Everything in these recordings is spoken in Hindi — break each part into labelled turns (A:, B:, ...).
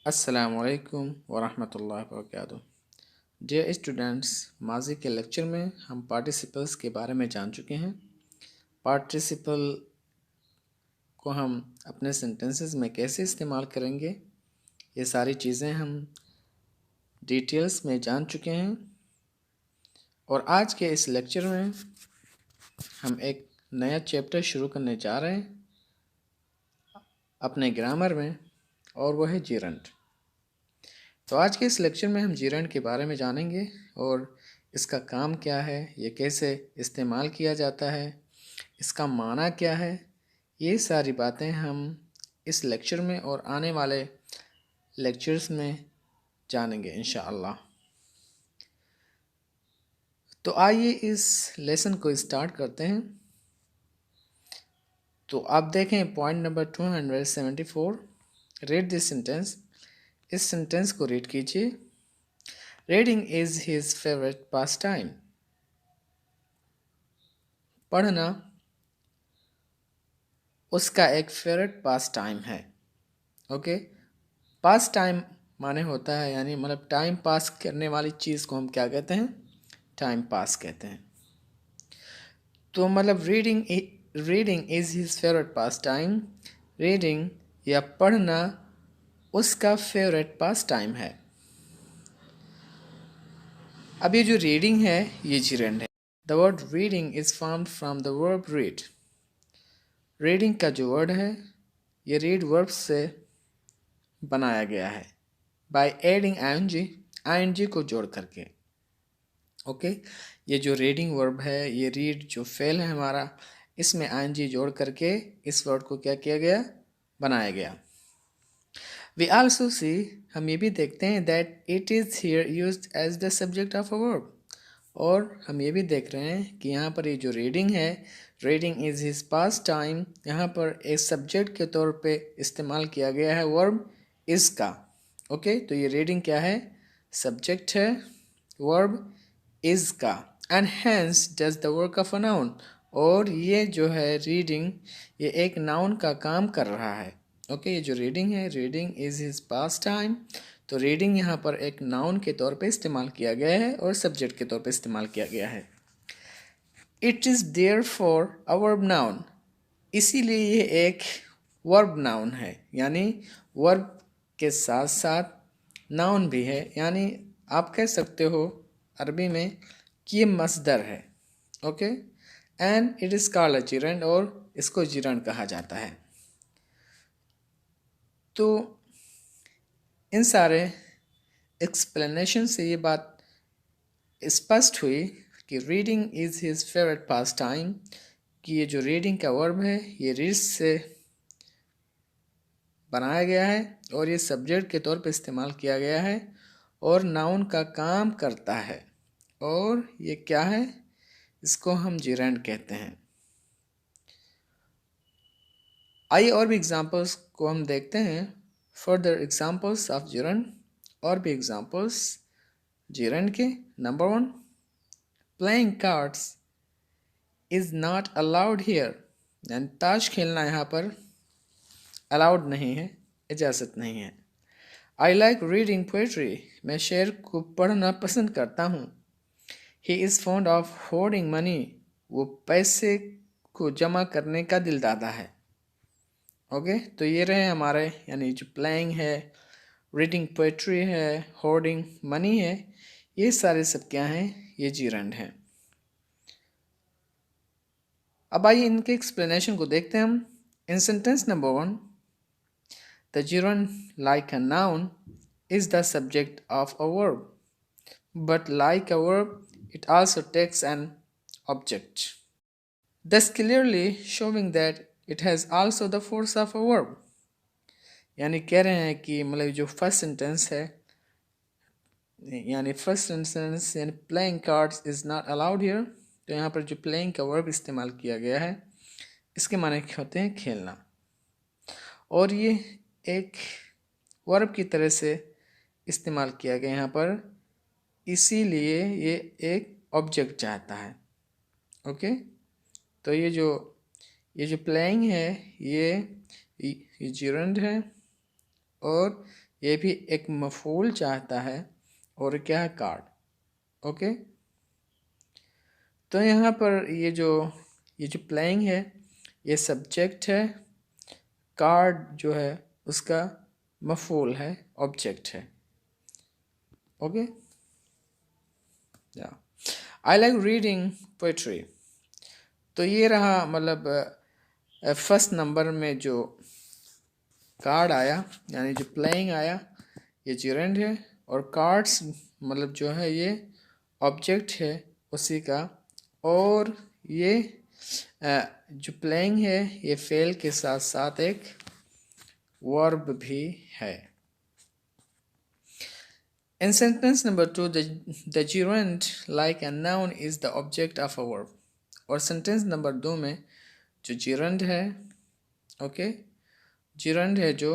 A: अस्सलामुअलैकुम वरहमतुल्लाहि वबरकातुहू। डियर स्टूडेंट्स, माजी के लेक्चर में हम पार्टिसिपल्स के बारे में जान चुके हैं। पार्टिसिपल को हम अपने सेंटेंसेस में कैसे इस्तेमाल करेंगे, ये सारी चीज़ें हम डिटेल्स में जान चुके हैं। और आज के इस लेक्चर में हम एक नया चैप्टर शुरू करने जा रहे हैं अपने ग्रामर में, और वह है जीरंड। तो आज के इस लेक्चर में हम जीरंड के बारे में जानेंगे और इसका काम क्या है, ये कैसे इस्तेमाल किया जाता है, इसका माना क्या है, ये सारी बातें हम इस लेक्चर में और आने वाले लेक्चर्स में जानेंगे इंशाअल्लाह। तो आइए इस लेसन को स्टार्ट करते हैं। तो आप देखें point number 274, read this sentence. इस सेंटेंस को रीड कीजिए। Reading is his favourite pass time. पढ़ना उसका एक फेवरेट पास टाइम है। ओके, पास टाइम माने होता है यानी मतलब टाइम पास करने वाली चीज़ को हम क्या कहते हैं, टाइम पास कहते हैं। तो मतलब reading is his favourite pass time. Reading या पढ़ना उसका फेवरेट पास टाइम है। अब ये जो रीडिंग है ये जिरंड है। The word reading is formed from the verb read. Reading का जो वर्ड है ये रीड वर्ब से बनाया गया है बाय एडिंग आई को जोड़ करके। ओके, ये जो रीडिंग वर्ब है, ये रीड जो फेल है हमारा, इसमें आई जोड़ करके इस वर्ड को क्या किया गया, बनाया गया। वी आल्सो सी, हम ये भी देखते हैं that it is here used as the subject of a verb. और हम ये भी देख रहे हैं कि यहाँ पर ये जो रीडिंग है, reading is his pass time, यहाँ पर एक सब्जेक्ट के तौर पे इस्तेमाल किया गया है वर्ब इज़ का। ओके, तो ये रीडिंग क्या है, सब्जेक्ट है, वर्ब इज़ का, and hence does the work of a noun. और ये जो है रीडिंग, ये एक नाउन का काम कर रहा है। ओके, ये जो रीडिंग है, reading is his pass time, तो रीडिंग यहाँ पर एक नाउन के तौर पे इस्तेमाल किया गया है और सब्जेक्ट के तौर पे इस्तेमाल किया गया है। It is there for a verb noun, इसीलिए ये एक वर्ब नाउन है, यानी वर्ब के साथ साथ नाउन भी है। यानी आप कह सकते हो अरबी में कि ये मस्दर है। Okay, and it is called a gerund, और इसको जिरंड कहा जाता है। तो इन सारे एक्सप्लेनेशन से ये बात स्पष्ट हुई कि reading is his favourite pass time, कि ये जो रीडिंग का वर्ब है ये रीड से बनाया गया है और ये सब्जेक्ट के तौर पे इस्तेमाल किया गया है और नाउन का काम करता है। और ये क्या है, इसको हम जिरंड कहते हैं। आइए और भी एग्जांपल्स को हम देखते हैं। फर्दर एग्जांपल्स ऑफ जिरंड, और भी एग्जांपल्स जिरंड के। Number 1, playing cards is not allowed here, यानी ताश खेलना यहाँ पर अलाउड नहीं है, इजाज़त नहीं है। आई लाइक रीडिंग पोएट्री, मैं शेर को पढ़ना पसंद करता हूँ। He is fond of hoarding money, वो पैसे को जमा करने का दिलदादा है। ओके, तो ये रहे हमारे, यानी जो प्लेइंग है, रीडिंग पोएट्री है, होर्डिंग मनी है, ये सारे सब क्या हैं, ये जिरंड हैं। अब आइए इनके एक्सप्लेनेशन को देखते हैं हम। In sentence number 1, the gerund like a noun is the subject of a verb, but like a verb, it also takes an object, thus clearly showing that it has also the force of a verb। यानी कह रहे हैं कि मतलब जो फर्स्ट सेंटेंस है, यानी फर्स्ट सेंटेंस यानी playing cards is not allowed here, तो यहाँ पर जो प्लेइंग का वर्ब इस्तेमाल किया गया है, इसके माने होते हैं खेलना, और ये एक वर्ब की तरह से इस्तेमाल किया गया यहाँ पर, इसीलिए ये एक ऑब्जेक्ट चाहता है। ओके, तो ये जो प्लेइंग है ये जिरंड है, और ये भी एक मफूल चाहता है और क्या है कार्ड। ओके, तो यहाँ पर ये जो प्लेइंग है ये सब्जेक्ट है, कार्ड जो है उसका मफूल है, ऑब्जेक्ट है। ओके, या आई लाइक रीडिंग पोइट्री। तो ये रहा मतलब फर्स्ट नंबर में जो कार्ड आया यानी जो प्लेइंग आया ये जिरेंड है, और कार्ड्स मतलब जो है ये ऑब्जेक्ट है उसी का, और ये जो प्लेइंग है ये फेल के साथ साथ एक वर्ब भी है। In sentence number 2, the gerund like a noun is the object of a verb. और सेंटेंस नंबर 2 में जो gerund है, ओके, gerund है जो,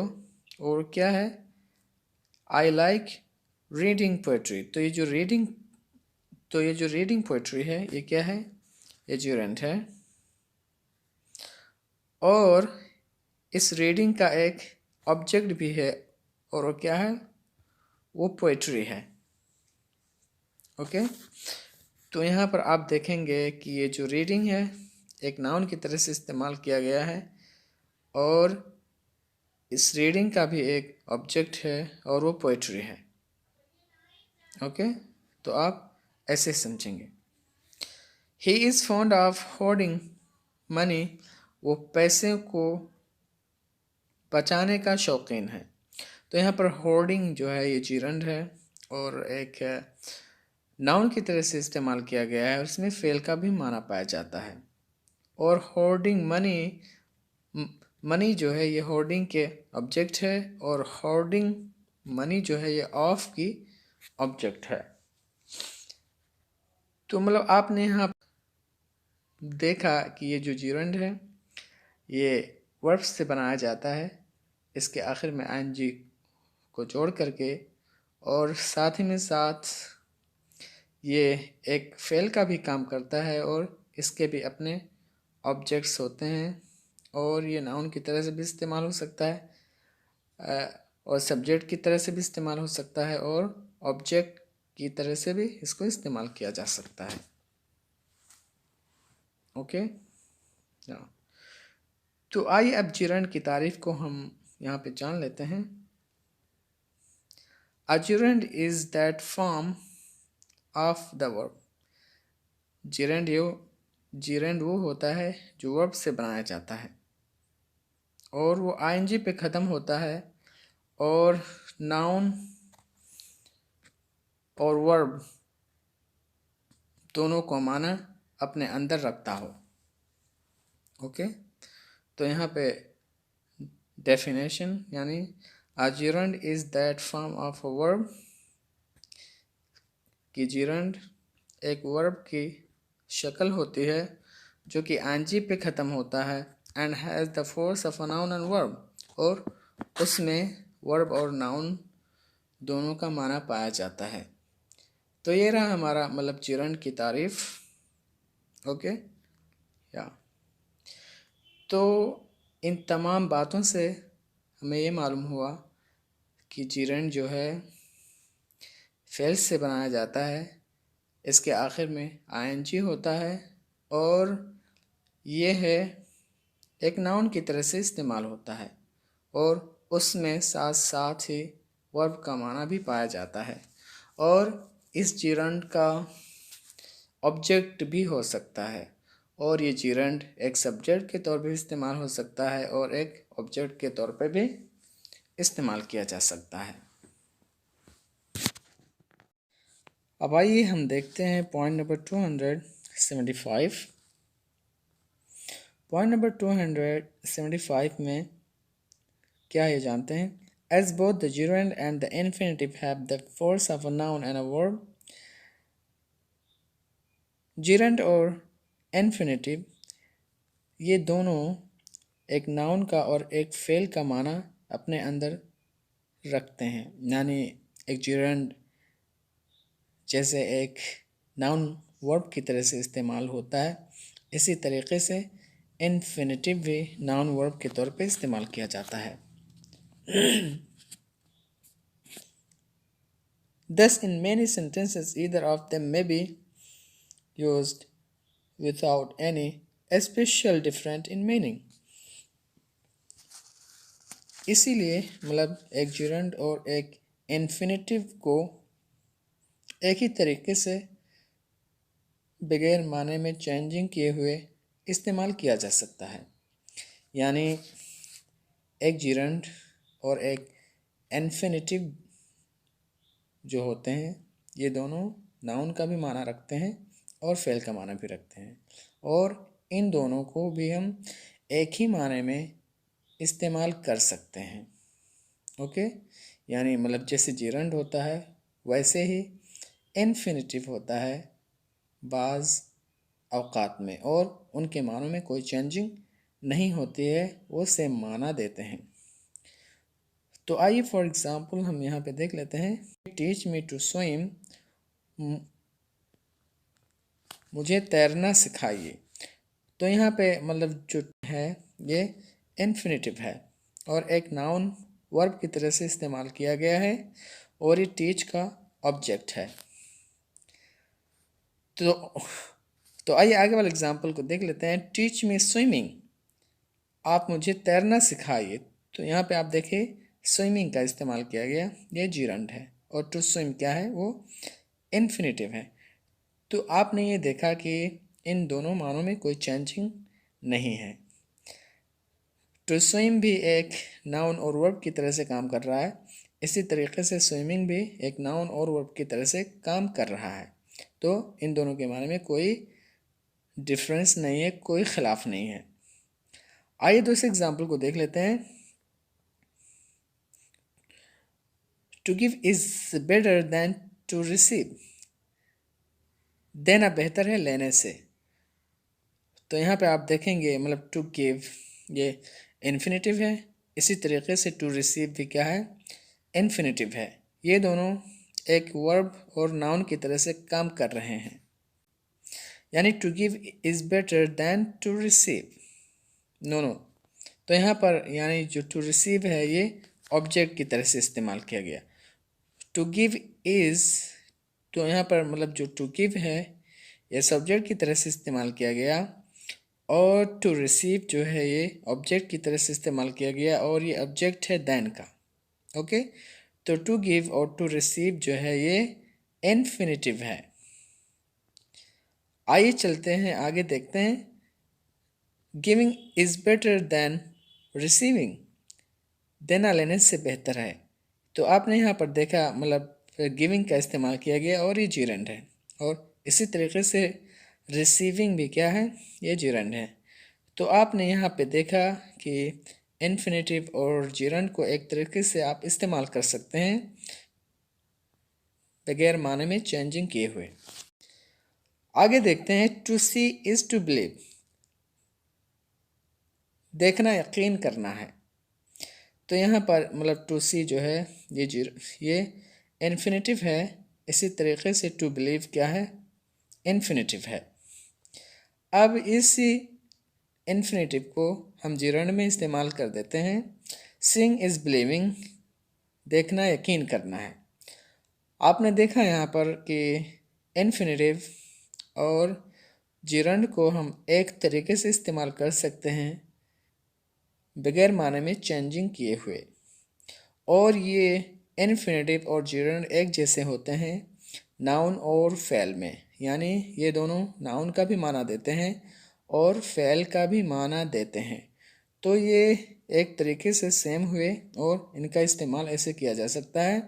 A: और क्या है, I like reading poetry। तो ये जो रीडिंग पोएट्री है ये क्या है, ये gerund है, और इस रीडिंग का एक ऑब्जेक्ट भी है, और वो क्या है, वो पोएट्री है। ओके, तो यहाँ पर आप देखेंगे कि ये जो रीडिंग है एक नाउन की तरह से इस्तेमाल किया गया है, और इस रीडिंग का भी एक ऑब्जेक्ट है और वो पोएट्री है। ओके, तो आप ऐसे समझेंगे। He is fond of hoarding money, वो पैसे को बचाने का शौकीन है। तो यहाँ पर होर्डिंग जो है ये जिरंड है और एक नाउन की तरह से इस्तेमाल किया गया है, और इसमें फेल का भी माना पाया जाता है। और होर्डिंग मनी जो है ये होर्डिंग के ऑब्जेक्ट है, और होर्डिंग मनी जो है ये ऑफ की ऑब्जेक्ट है। तो मतलब आपने यहाँ देखा कि ये जो जिरंड है ये वर्ब्स से बनाया जाता है, इसके आखिर में आईएनजी को जोड़ करके, और साथ ही में साथ ये एक फेल का भी काम करता है, और इसके भी अपने ऑब्जेक्ट्स होते हैं, और ये नाउन की तरह से भी इस्तेमाल हो सकता है, और सब्जेक्ट की तरह से भी इस्तेमाल हो सकता है, और ऑब्जेक्ट की तरह से भी इसको इस्तेमाल किया जा सकता है। ओके, तो आइए अब जिरंड की तारीफ को हम यहाँ पे जान लेते हैं। A gerund is that form of the verb। Gerund वो होता है जो वर्ब से बनाया जाता है, और वो आईएनजी पे ख़त्म होता है, और नाउन और वर्ब दोनों को माना अपने अंदर रखता हो। ओके, तो यहाँ पे डेफिनेशन यानी a gerund is that form of a verb, कि gerund एक वर्ब की शक्ल होती है जो कि आईएनजी पे ख़त्म होता है, and has the force of a noun and verb, और उसमें वर्ब और नाउन दोनों का माना पाया जाता है। तो ये रहा हमारा मतलब gerund की तारीफ। ओके, या तो इन तमाम बातों से हमें ये मालूम हुआ कि gerund जो है फेल से बनाया जाता है, इसके आखिर में आईएनजी होता है, और ये है एक नाउन की तरह से इस्तेमाल होता है, और उसमें साथ साथ ही वर्ब का माना भी पाया जाता है, और इस जिरंड का ऑब्जेक्ट भी हो सकता है, और ये जिरंड एक सब्जेक्ट के तौर पे इस्तेमाल हो सकता है, और एक ऑब्जेक्ट के तौर पे भी इस्तेमाल किया जा सकता है। अब आइए हम देखते हैं पॉइंट नंबर 275। पॉइंट नंबर 275 में क्या है जानते हैं। As both the gerund and the infinitive have the force of a noun and a verb, gerund और infinitive ये दोनों एक नाउन का और एक फेल का माना अपने अंदर रखते हैं। यानी एक gerund जैसे एक नाउन वर्ब की तरह से इस्तेमाल होता है, इसी तरीके से इन्फिनेटिव भी नाउन वर्ब के तौर पे इस्तेमाल किया जाता है। Thus, in many sentences, either of them may be used without any special difference in meaning. इसीलिए मतलब एक gerund और एक infinitive को एक ही तरीके से बगैर माने में चेंजिंग किए हुए इस्तेमाल किया जा सकता है। यानी एक gerund और एक infinitive जो होते हैं ये दोनों नाउन का भी माना रखते हैं और फेल का माना भी रखते हैं, और इन दोनों को भी हम एक ही माने में इस्तेमाल कर सकते हैं। ओके, यानी मतलब जैसे gerund होता है वैसे ही इन्फिनिटिव होता है बाज़ औकात में, और उनके मानों में कोई चेंजिंग नहीं होती है, वो सेम माना देते हैं। तो आइए फॉर एग्ज़ाम्पल हम यहाँ पे देख लेते हैं, टीच मी टू स्विम, मुझे तैरना सिखाइए। तो यहाँ पे मतलब जो है ये इन्फिनिटिव है और एक नाउन वर्ब की तरह से इस्तेमाल किया गया है, और ये टीच का ऑब्जेक्ट है। तो आइए आगे वाले एग्जाम्पल को देख लेते हैं। टीच मी स्विमिंग, आप मुझे तैरना सिखाइए। तो यहाँ पे आप देखिए स्विमिंग का इस्तेमाल किया गया, ये gerund है, और टू स्विम क्या है, वो इन्फिनिटिव है। तो आपने ये देखा कि इन दोनों मानों में कोई चेंजिंग नहीं है। टू स्विम भी एक नाउन और वर्ब की तरह से काम कर रहा है, इसी तरीके से स्विमिंग भी एक नाउन और वर्ब की तरह से काम कर रहा है। तो इन दोनों के माने में कोई डिफरेंस नहीं है, कोई खिलाफ नहीं है। आइए दूसरे एग्जाम्पल को देख लेते हैं। To give is better than to receive, देना बेहतर है लेने से। तो यहाँ पे आप देखेंगे मतलब टू गिव ये इन्फिनिटिव है, इसी तरीके से टू रिसीव भी क्या है, इन्फिनिटिव है। ये दोनों एक वर्ब और नाउन की तरह से काम कर रहे हैं। यानी to give is better than to receive, no. तो यहाँ पर यानी जो टू रिसीव है ये ऑब्जेक्ट की तरह से इस्तेमाल किया गया। टू गिव इज़, तो यहाँ पर मतलब जो टू गिव है ये सब्जेक्ट की तरह से इस्तेमाल किया गया, और टू रिसीव जो है ये ऑब्जेक्ट की तरह से इस्तेमाल किया गया, और ये ऑब्जेक्ट है देन का। ओके, तो टू गिव और टू रिसीव जो है ये इन्फिनिटिव है। आइए चलते हैं आगे, देखते हैं। Giving is better than receiving, देना लेने से बेहतर है। तो आपने यहाँ पर देखा मतलब गिविंग का इस्तेमाल किया गया और ये gerund है, और इसी तरीके से रिसीविंग भी क्या है, ये gerund है। तो आपने यहाँ पे देखा कि इन्फिनिटिव और gerund को एक तरीके से आप इस्तेमाल कर सकते हैं बगैर माने में चेंजिंग किए हुए। आगे देखते हैं। To see is to believe, देखना यकीन करना है। तो यहाँ पर मतलब टू सी जो है ये इन्फिनिटिव है, इसी तरीके से टू बिलीव क्या है, इन्फिनिटिव है। अब इसी इन्फिनिटिव को हम gerund में इस्तेमाल कर देते हैं। सीइंग इज़ बिलीविंग, देखना यकीन करना है। आपने देखा यहाँ पर कि इन्फिनिटिव और gerund को हम एक तरीके से इस्तेमाल कर सकते हैं बगैर माने में चेंजिंग किए हुए, और ये इन्फिनिटिव और gerund एक जैसे होते हैं नाउन और फेल में। यानी ये दोनों नाउन का भी माना देते हैं और फेल का भी माना देते हैं। तो ये एक तरीके से सेम हुए और इनका इस्तेमाल ऐसे किया जा सकता है।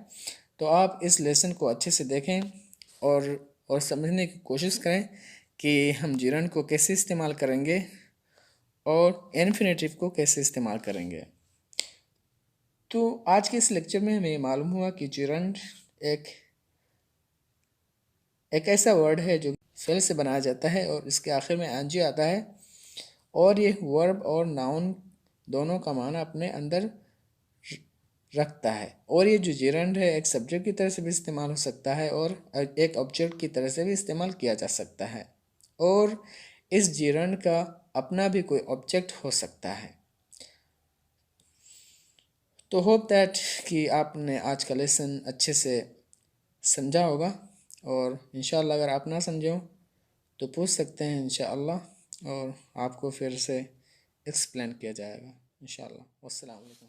A: तो आप इस लेसन को अच्छे से देखें और समझने की कोशिश करें कि हम gerund को कैसे इस्तेमाल करेंगे और इन्फिनिटिव को कैसे इस्तेमाल करेंगे। तो आज के इस लेक्चर में हमें मालूम हुआ कि gerund एक ऐसा वर्ड है जो फेल से बनाया जाता है और इसके आखिर में ing आता है, और ये वर्ब और नाउन दोनों का माना अपने अंदर रखता है। और ये जो gerund है एक सब्जेक्ट की तरह से भी इस्तेमाल हो सकता है और एक ऑब्जेक्ट की तरह से भी इस्तेमाल किया जा सकता है, और इस gerund का अपना भी कोई ऑब्जेक्ट हो सकता है। तो होप दैट कि आपने आज का लेसन अच्छे से समझा होगा। और इंशाअल्लाह अगर आप ना समझे हो तो पूछ सकते हैं इंशाअल्लाह, और आपको फिर से एक्सप्लेन किया जाएगा इंशाअल्लाह। वस्सलाम वालेकुम।